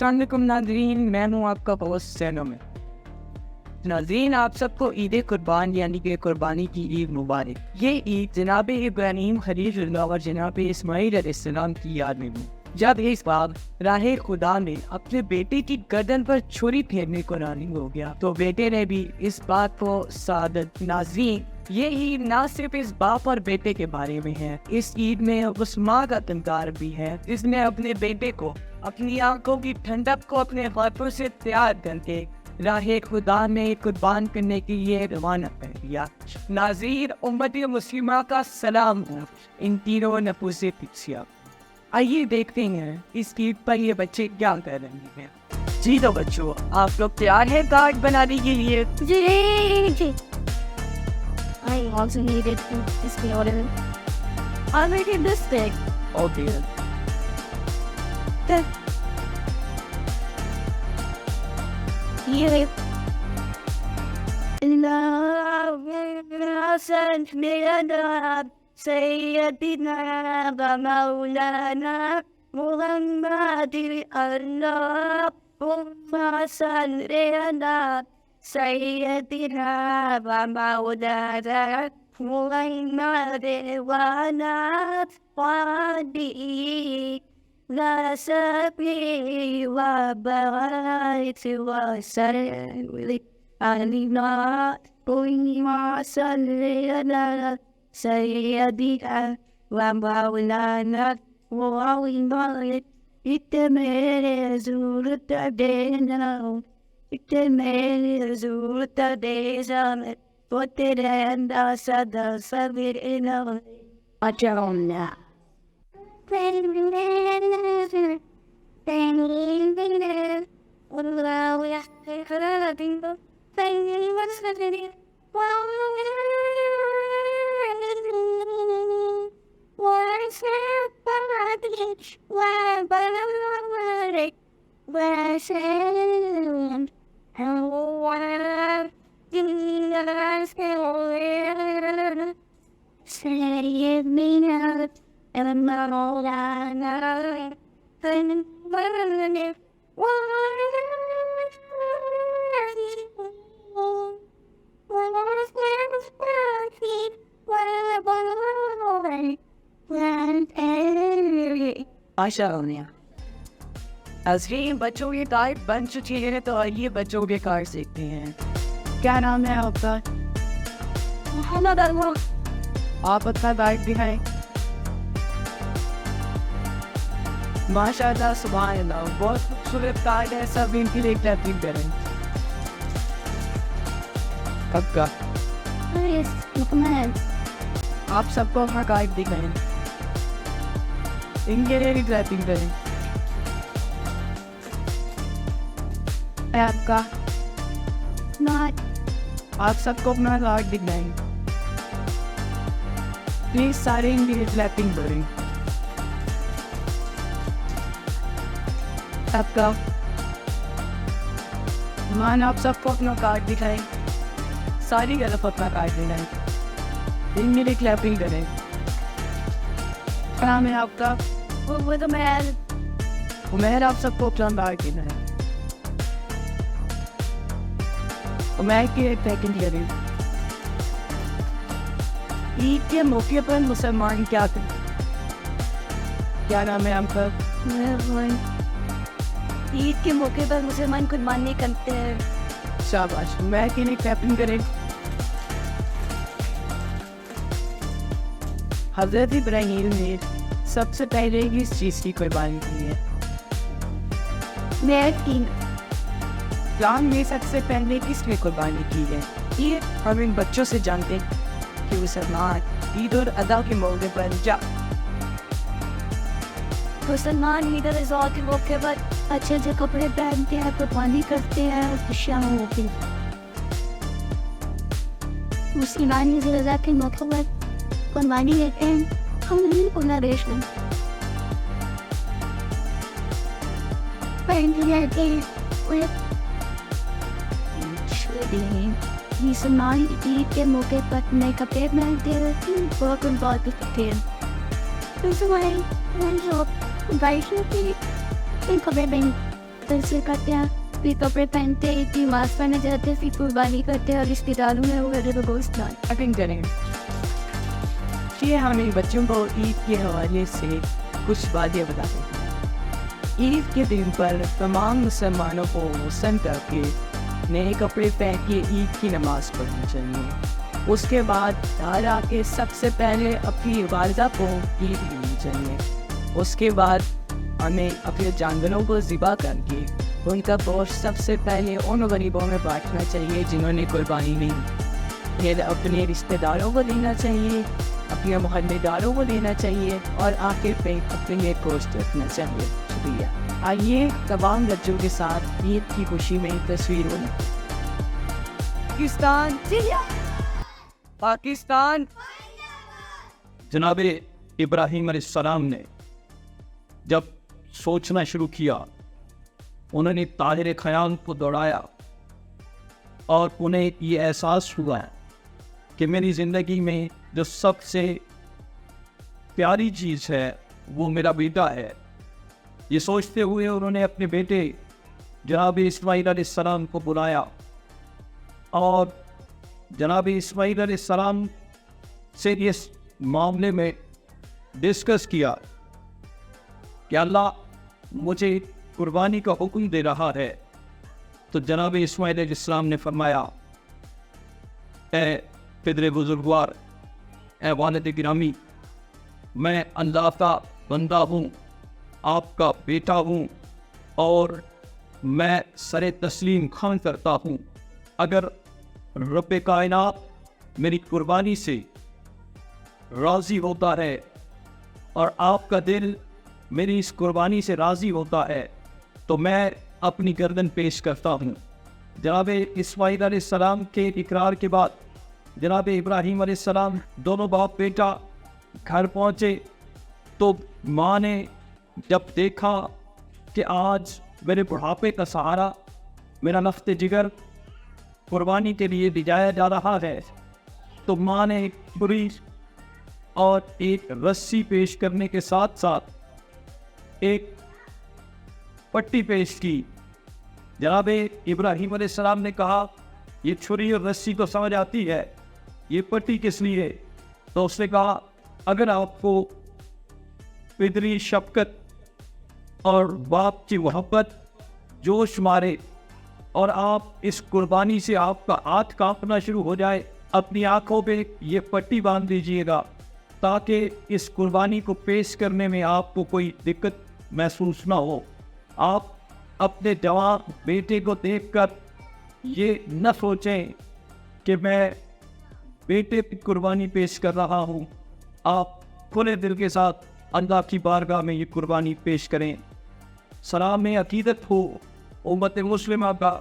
السلام علیکم ناظرین، میں ہوں آپ کا ہوسٹ جانب۔ ناظرین، آپ سب کو عید قربان یعنی کہ قربانی کی عید مبارک۔ یہ عید جناب ابراہیم خلیل اللہ اور جناب اسماعیل علیہ السلام کی یاد میں ہوئی، جب اس بار راہ خدا میں اپنے بیٹے کی گردن پر چھری پھیرنے کو راضی ہو گیا تو بیٹے نے بھی اس بات کو سعادت۔ ناظرین، یہ عید نہ صرف اس باپ اور بیٹے کے بارے میں ہے، اس عید میں اس ماں کا کردار بھی ہے جس نے اپنے بیٹے کو اپنی آنکھوں کی ٹھنڈک کو اپنے ہاتھوں سے تیار کر کے راہ خدا میں قربان کرنے کے لیے روانہ کر دیا۔ ناظرین، امت مسلمہ کا سلام ہو ان تینوں نفوس پچھیا۔ آئیے دیکھتے ہیں اس عید پر یہ بچے کیا کر رہے ہیں۔ جی تو بچوں، آپ لوگ تیار ہیں کارڈ بنانے کے لیے؟ جی I also needed this order. I made it this big. Okay, Yeah. sent me a سيدنا ومولانا محمد اللهم صل على سيدنا ومولانا محمد وعلى آله وصحبه وبارك وسلم علينا اللهم صل على سيدنا ومولانا محمد اتمنى زورت دينا اتمنى زورت دينا وترند صدى صبرنا أجرنا والله يحفظنا ماشاء اللہ۔ ناظرین، بچوں کی کارڈ بن چکی ہے تو آئیے بچوں کے کارڈ سیکھتے ہیں۔ کیا نام ہے آپ کا؟ محمد اللہ۔ آپ اپنا کارڈ دکھائیں۔ ماشاء اللہ، سبحان اللہ، بہت خوبصورت کارڈ ہے، سب ان کے لیے کلیپنگ کریں۔ کب کا؟ محمد، آپ سب کو اپنا کارڈ دکھائیں، ان کے لیے بھی کلیپنگ کریں۔ آپ کا؟ آپ سب کو اپنا کارڈ دکھائیں، پلیز سارے ان کے لیے کلیپنگ کریں۔ آپ کا؟ مان، آپ سب کو اپنا کارڈ دکھائیں، ساری طرف اپنا کارڈ دکھائیں، ان کے لیے کلیپنگ کریں۔ کیا نام ہے آپ کا؟ عمیر، آپ سب کو اپنا کارڈ دکھائیں، عمیر کی ایک سیکنڈ کریں۔ عید کے موقع پر مسلمان کیا کریں؟ کیا نام ہے آپ کا؟ عید کے موقع پر مسلمان قربانی کرتے ہیں۔ شاباش، عمیر کے لیے کلیپنگ کریں۔ حضرت ابراہیم نے سب سے پہلے کس چیز کی قربانی کی ہے؟ اسلام میں سب سے پہلے کس نے قربانی کی ہے؟ یہ ہم ان بچوں سے جانتے ہیں کہ مسلمان عید الاضحی کے موقع پر مسلمان عید الاضحی کے موقع پر اچھے سے کپڑے پہنتے ہیں، قربانی کرتے ہیں، خوشیاں ہوتی ہیں۔ مسلمان عید الاضحی کے موقع پر قربانی دیتے ہیں، ہم نہیں پورا دیش میں پہنتے رہتے ہیں۔ مسلمان عید کے موقع پر نئے کپڑے پہنتے رہتے ہیں، بہت بات کرتے ہیں۔ مسلمان کپڑے پہن طرح سے کرتے ہیں، پھر کپڑے پہنتے ہیں، نماز پڑھنے جاتے ہیں، پھر قربانی کرتے ہیں اور رشتے داروں میں وغیرہ کو گوشت ڈالتے ہیں۔ یہ ہمیں بچوں کو عید کے حوالے سے کچھ باتیں بتاتے ہیں۔ عید کے دن پر تمام مسلمانوں کو غسل کر کے نئے کپڑے پہن کے عید کی نماز پڑھنی چاہیے۔ اس کے بعد گھر آ کے سب سے پہلے اپنی والدہ کو عید دینی چاہیے۔ اس کے بعد ہمیں اپنے جانوروں کو ذبح کر کے ان کا گوشت سب سے پہلے ان غریبوں میں بانٹنا چاہیے جنہوں نے قربانی نہیں کی۔ پھر اپنے رشتہ داروں کو دینا چاہیے، اپنے محلے داروں کو دینا چاہیے اور آخر پہ اپنے لیے گوشت رکھنا چاہیے۔ شکریہ۔ آئیے تمام بچوں کے ساتھ عید کی خوشی میں تصویر بنائیں۔ پاکستان پاکستان۔ جناب ابراہیم علیہ السلام نے جب سوچنا شروع کیا، انہوں نے طاہر خیال کو دوڑایا اور انہیں یہ احساس ہوا کہ میری زندگی میں جو سب سے پیاری چیز ہے وہ میرا بیٹا ہے۔ یہ سوچتے ہوئے انہوں نے اپنے بیٹے جناب اسماعیل علیہ السلام کو بلایا اور جناب اسماعیل علیہ السلام سے اس معاملے میں ڈسکس کیا کہ اللہ مجھے قربانی کا حکم دے رہا ہے۔ تو جناب اسماعیل علیہ السلام نے فرمایا، اے پدر بزرگوار، اے والد گرامی، میں اللہ کا بندہ ہوں، آپ کا بیٹا ہوں اور میں سر تسلیم خم کرتا ہوں۔ اگر رب کائنات میری قربانی سے راضی ہوتا ہے اور آپ کا دل میری اس قربانی سے راضی ہوتا ہے تو میں اپنی گردن پیش کرتا ہوں۔ جناب اسماعیل علیہ السلام کے اقرار کے بعد جناب ابراہیم علیہ السلام دونوں باپ بیٹا گھر پہنچے تو ماں نے جب دیکھا کہ آج میرے بڑھاپے کا سہارا میرا نفت جگر قربانی کے لیے بجایا جا رہا ہے تو ماں نے ایک چھری اور ایک رسی پیش کرنے کے ساتھ ساتھ ایک پٹی پیش کی۔ جناب ابراہیم علیہ السلام نے کہا، یہ چھری اور رسی تو سمجھ آتی ہے، یہ پٹی کس لیے؟ تو اس نے کہا، اگر آپ کو پدری شفقت اور باپ کی محبت جوش مارے اور آپ اس قربانی سے آپ کا ہاتھ کانپنا شروع ہو جائے، اپنی آنکھوں پہ یہ پٹی باندھ دیجیے گا تاکہ اس قربانی کو پیش کرنے میں آپ کو کوئی دقت محسوس نہ ہو۔ آپ اپنے جوان بیٹے کو دیکھ کر یہ نہ سوچیں کہ میں بیٹے کی قربانی پیش کر رہا ہوں، آپ کھلے دل کے ساتھ اللہ کی بارگاہ میں یہ قربانی پیش کریں۔ سلام عقیدت ہو امت مسلمہ کا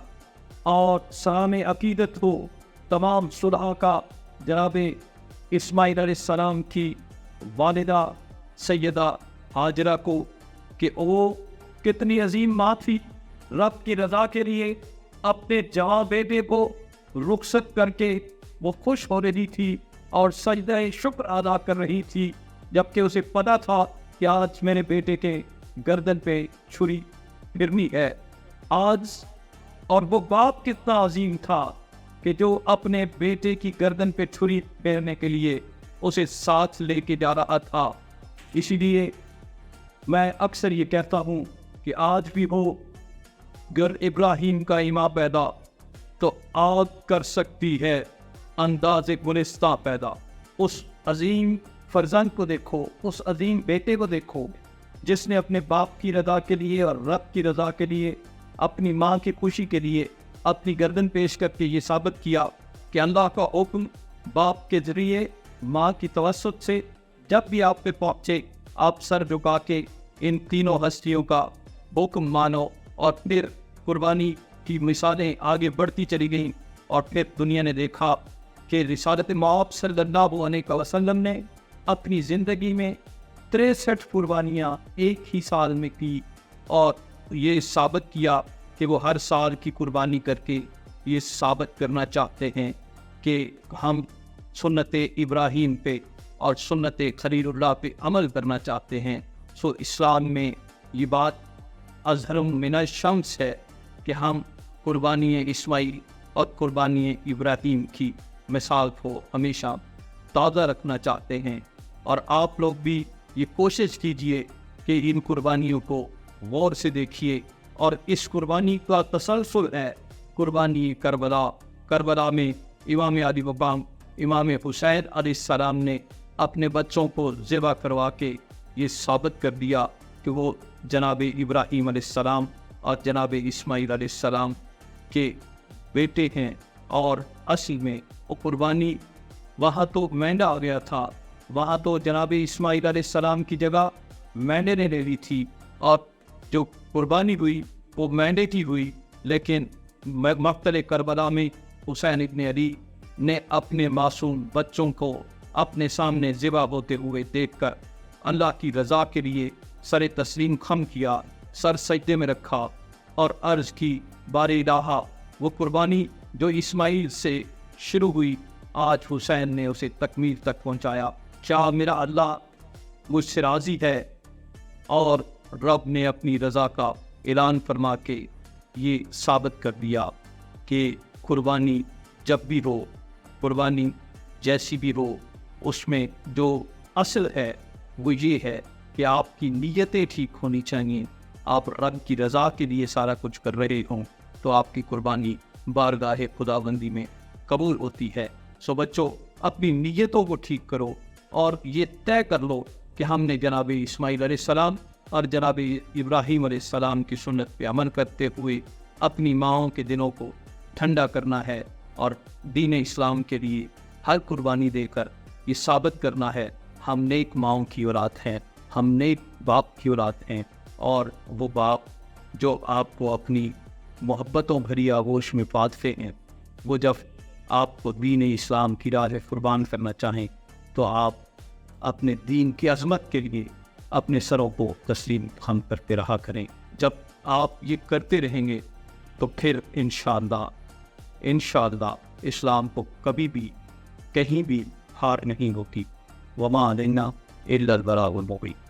اور سلام عقیدت ہو تمام صلحاء کا جناب اسماعیل علیہ السلام کی والدہ سیدہ ہاجرہ کو کہ وہ کتنی عظیم ماں تھی، رب کی رضا کے لیے اپنے جوان بیٹے کو رخصت کر کے وہ خوش ہو رہی تھی اور سجدہ شکر ادا کر رہی تھی، جبکہ اسے پتہ تھا کہ آج میرے بیٹے کے گردن پہ چھری پھرنی ہے آج۔ اور وہ باپ کتنا عظیم تھا کہ جو اپنے بیٹے کی گردن پہ چھری پھیرنے کے لیے اسے ساتھ لے کے جا رہا تھا۔ اسی لیے میں اکثر یہ کہتا ہوں کہ آج بھی ہو گر ابراہیم کا ایمان پیدا تو آگ کر سکتی ہے انداز گلستہ پیدا۔ اس عظیم فرزند کو دیکھو، اس عظیم بیٹے کو دیکھو جس نے اپنے باپ کی رضا کے لیے اور رب کی رضا کے لیے، اپنی ماں کی خوشی کے لیے اپنی گردن پیش کر کے یہ ثابت کیا کہ اللہ کا حکم باپ کے ذریعے ماں کی توسط سے جب بھی آپ پہ پہنچے آپ سر جھکا کے ان تینوں ہستیوں کا حکم مانو۔ اور پھر قربانی کی مثالیں آگے بڑھتی چلی گئیں اور پھر دنیا نے دیکھا کہ رسالت مآب صلی اللہ علیہ وسلم نے اپنی زندگی میں 63 قربانیاں ایک ہی سال میں کی اور یہ ثابت کیا کہ وہ ہر سال کی قربانی کر کے یہ ثابت کرنا چاہتے ہیں کہ ہم سنت ابراہیم پہ اور سنت خلیل اللہ پہ عمل کرنا چاہتے ہیں۔ اسلام میں یہ بات اظہر من الشمس ہے کہ ہم قربانی اسماعیل اور قربانی ابراہیم کی مثال کو ہمیشہ تازہ رکھنا چاہتے ہیں، اور آپ لوگ بھی یہ کوشش کیجئے کہ ان قربانیوں کو غور سے دیکھیے، اور اس قربانی کا تسلسل ہے قربانی کربلا میں امام علی مقام امام حسین علیہ السلام نے اپنے بچوں کو ذبح کروا کے یہ ثابت کر دیا کہ وہ جناب ابراہیم علیہ السلام اور جناب اسماعیل علیہ السلام کے بیٹے ہیں، اور اصل میں وہ قربانی وہاں تو مینڈا آ گیا تھا، وہاں تو جناب اسماعیل علیہ السلام کی جگہ مینڈے نے لے لی تھی، اور جو قربانی ہوئی وہ مینڈے کی ہوئی، لیکن مقتل کربلا میں حسین ابن علی نے اپنے معصوم بچوں کو اپنے سامنے ذبح ہوتے ہوئے دیکھ کر اللہ کی رضا کے لیے سر تسلیم خم کیا، سر سجدے میں رکھا اور عرض کی بار الہ، وہ قربانی جو اسماعیل سے شروع ہوئی آج حسین نے اسے تکمیل تک پہنچایا، کیا میرا اللہ مجھ سے راضی ہے؟ اور رب نے اپنی رضا کا اعلان فرما کے یہ ثابت کر دیا کہ قربانی جب بھی ہو، قربانی جیسی بھی ہو، اس میں جو اصل ہے وہ یہ ہے کہ آپ کی نیتیں ٹھیک ہونی چاہیے، آپ رب کی رضا کے لیے سارا کچھ کر رہے ہوں تو آپ کی قربانی بارگاہ خداوندی میں قبول ہوتی ہے۔ سو بچوں، اپنی نیتوں کو ٹھیک کرو اور یہ طے کر لو کہ ہم نے جناب اسماعیل علیہ السلام اور جناب ابراہیم علیہ السلام کی سنت پہ عمل کرتے ہوئے اپنی ماؤں کے دلوں کو ٹھنڈا کرنا ہے، اور دین اسلام کے لیے ہر قربانی دے کر یہ ثابت کرنا ہے ہم نیک ماؤں کی اولاد ہیں، ہم نیک باپ کی اولاد ہیں، اور وہ باپ جو آپ کو اپنی محبتوں بھری آغوش میں پالتے ہیں، وہ جب آپ کو دین اسلام کی راہ قربان کرنا چاہیں تو آپ اپنے دین کی عظمت کے لیے اپنے سروں کو تسلیم خم کرتے رہا کریں۔ جب آپ یہ کرتے رہیں گے تو پھر انشاءاللہ اسلام کو کبھی بھی کہیں بھی ہار نہیں ہوتی۔ وما علینا الا البلاغ المبین۔